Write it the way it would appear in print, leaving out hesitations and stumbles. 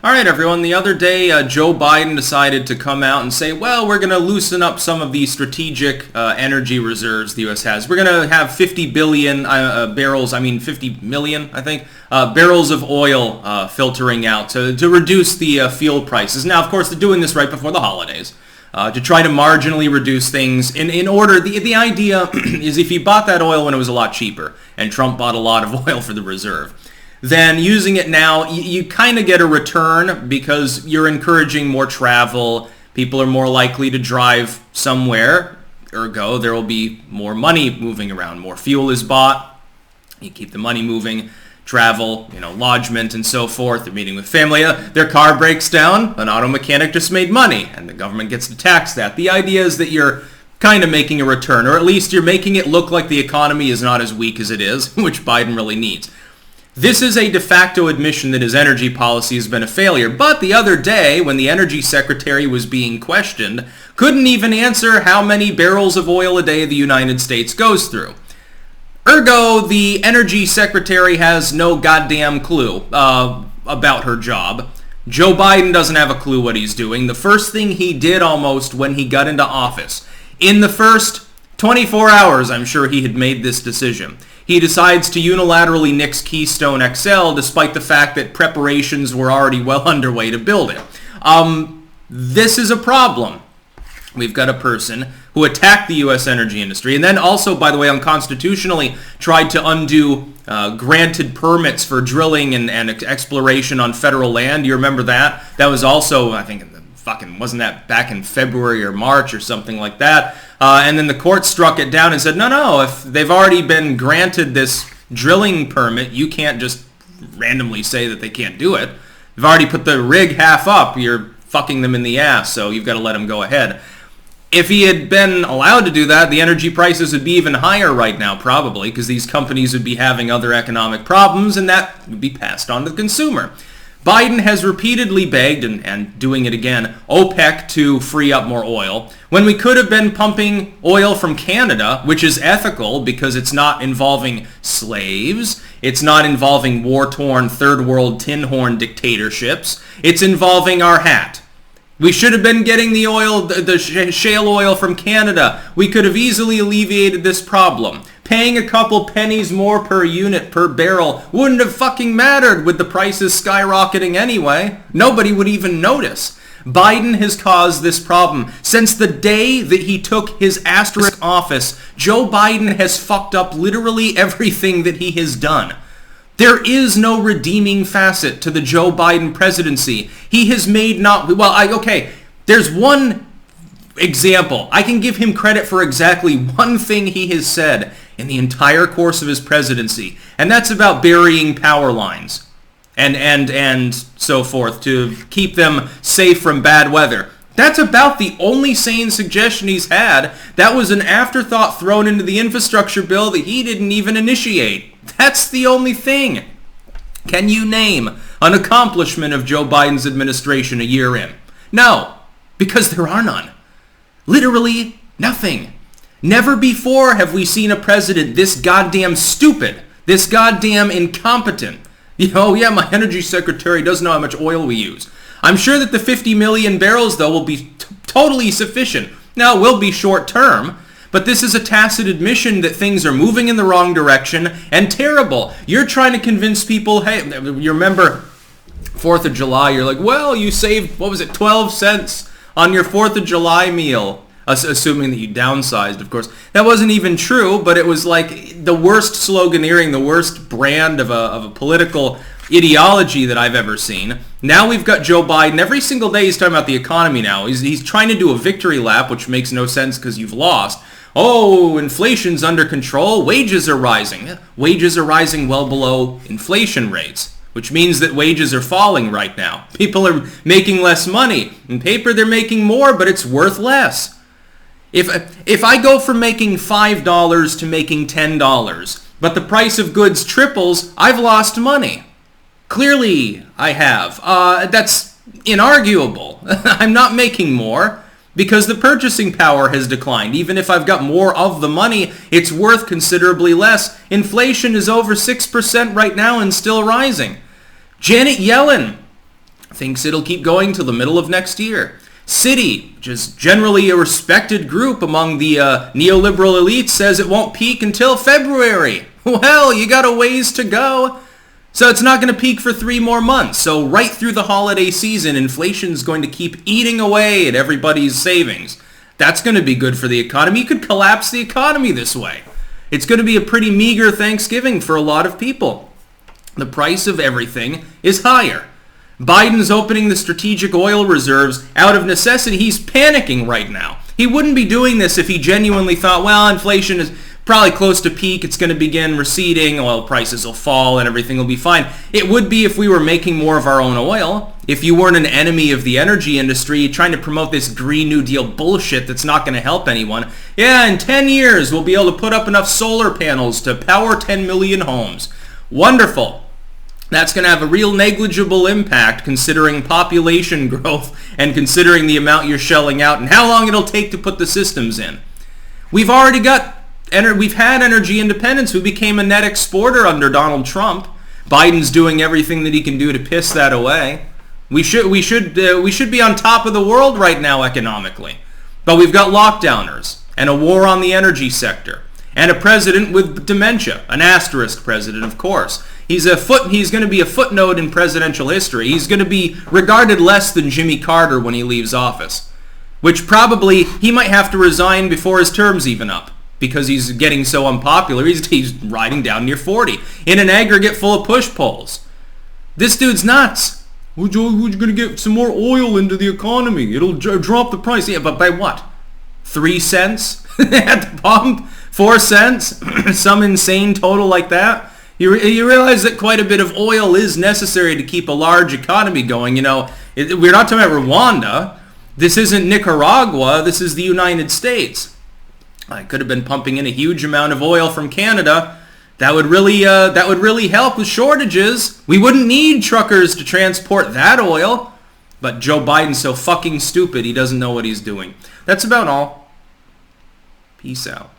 All right, everyone. The other day, Joe Biden decided to come out and say, well, we're going to loosen up some of the strategic energy reserves the U.S. has. We're going to have 50 billion barrels, 50 million, I think, barrels of oil filtering out to reduce the fuel prices. Now, of course, they're doing this right before the holidays. To try to marginally reduce things in order, the idea is if you bought that oil when it was a lot cheaper, and Trump bought a lot of oil for the reserve, then using it now, you kind of get a return because you're encouraging more travel. People are more likely to drive somewhere. Ergo, there will be more money moving around. More fuel is bought. You keep the money moving. Travel, lodgement and so forth. They're meeting with family. Their car breaks down. An auto mechanic just made money, and the government gets to tax that. The idea is that you're kind of making a return, or at least you're making it look like the economy is not as weak as it is, which Biden really needs. This is a de facto admission that his energy policy has been a failure. But the other day, when the energy secretary was being questioned, couldn't even answer how many barrels of oil a day the United States goes through. Ergo, the energy secretary has no goddamn clue about her job. Joe Biden doesn't have a clue what he's doing. The first thing he did almost when he got into office, in the first 24 hours, I'm sure he had made this decision. He decides to unilaterally nix Keystone XL despite the fact that preparations were already well underway to build it. This is a problem. We've got a person who attacked the U.S. energy industry and then also, by the way, unconstitutionally tried to undo granted permits for drilling and exploration on federal land. You remember that? That was also, I think, wasn't that back in February or March or something like that? And then the court struck it down and said, no, if they've already been granted this drilling permit, you can't just randomly say that they can't do it. They've already put the rig half up. You're fucking them in the ass, so you've got to let them go ahead. If he had been allowed to do that, the energy prices would be even higher right now, probably, because these companies would be having other economic problems, and that would be passed on to the consumer. Biden has repeatedly begged, and doing it again, OPEC to free up more oil, when we could have been pumping oil from Canada, which is ethical because it's not involving slaves, it's not involving war-torn third world tin horn dictatorships, it's involving our hat. We should have been getting the oil, the shale oil from Canada. We could have easily alleviated this problem. Paying a couple pennies more per unit per barrel wouldn't have fucking mattered with the prices skyrocketing anyway. Nobody would even notice. Biden has caused this problem. Since the day that he took his asterisk office, Joe Biden has fucked up literally everything that he has done. There is no redeeming facet to the Joe Biden presidency. He has made there's one example. I can give him credit for exactly one thing he has said in the entire course of his presidency, and that's about burying power lines and so forth to keep them safe from bad weather. That's about the only sane suggestion he's had. That was an afterthought thrown into the infrastructure bill that he didn't even initiate. That's the only thing. Can you name an accomplishment of Joe Biden's administration a year in? No, because there are none. Literally nothing. Never before have we seen a president this goddamn stupid, this goddamn incompetent. My energy secretary doesn't know how much oil we use. I'm sure that the 50 million barrels, though, will be totally sufficient. Now, it will be short term, but this is a tacit admission that things are moving in the wrong direction and terrible. You're trying to convince people, hey, you remember 4th of July, you're like, well, you saved, 12 cents on your 4th of July meal, assuming that you downsized, of course. That wasn't even true, but it was like the worst sloganeering, the worst brand of a political ideology that I've ever seen. Now we've got Joe Biden. Every single day he's talking about the economy now. He's trying to do a victory lap, which makes no sense because you've lost. Oh, inflation's under control. Wages are rising. Wages are rising well below inflation rates, which means that wages are falling right now. People are making less money. In paper, they're making more, but it's worth less. If I go from making $5 to making $10, but the price of goods triples, I've lost money. Clearly, I have. That's inarguable. I'm not making more because the purchasing power has declined. Even if I've got more of the money, it's worth considerably less. Inflation is over 6% right now and still rising. Janet Yellen thinks it'll keep going till the middle of next year. Citi, which is generally a respected group among the neoliberal elites, says it won't peak until February. Well, you got a ways to go. So it's not going to peak for 3 more months. So right through the holiday season, inflation's going to keep eating away at everybody's savings. That's going to be good for the economy. You could collapse the economy this way. It's going to be a pretty meager Thanksgiving for a lot of people. The price of everything is higher. Biden's opening the strategic oil reserves out of necessity. He's panicking right now. He wouldn't be doing this if he genuinely thought, well, inflation is probably close to peak. It's going to begin receding. Oil prices will fall and everything will be fine. It would be if we were making more of our own oil. If you weren't an enemy of the energy industry trying to promote this Green New Deal bullshit that's not going to help anyone. Yeah, in 10 years, we'll be able to put up enough solar panels to power 10 million homes. Wonderful. That's going to have a real negligible impact considering population growth and considering the amount you're shelling out and how long it'll take to put the systems in. We've had energy independence. We became a net exporter under Donald Trump. Biden's doing everything that he can do to piss that away. We should be on top of the world right now economically. But we've got lockdowners and a war on the energy sector and a president with dementia, an asterisk president, of course. He's going to be a footnote in presidential history. He's going to be regarded less than Jimmy Carter when he leaves office, which probably he might have to resign before his term's even up because he's getting so unpopular. He's riding down near 40 in an aggregate full of push polls. This dude's nuts. We're going to get some more oil into the economy. It'll drop the price. Yeah, but by what? 3 cents at the pump? 4 cents? Some insane total like that? You realize that quite a bit of oil is necessary to keep a large economy going. You know, we're not talking about Rwanda. This isn't Nicaragua. This is the United States. I could have been pumping in a huge amount of oil from Canada. That would really help with shortages. We wouldn't need truckers to transport that oil. But Joe Biden's so fucking stupid, he doesn't know what he's doing. That's about all. Peace out.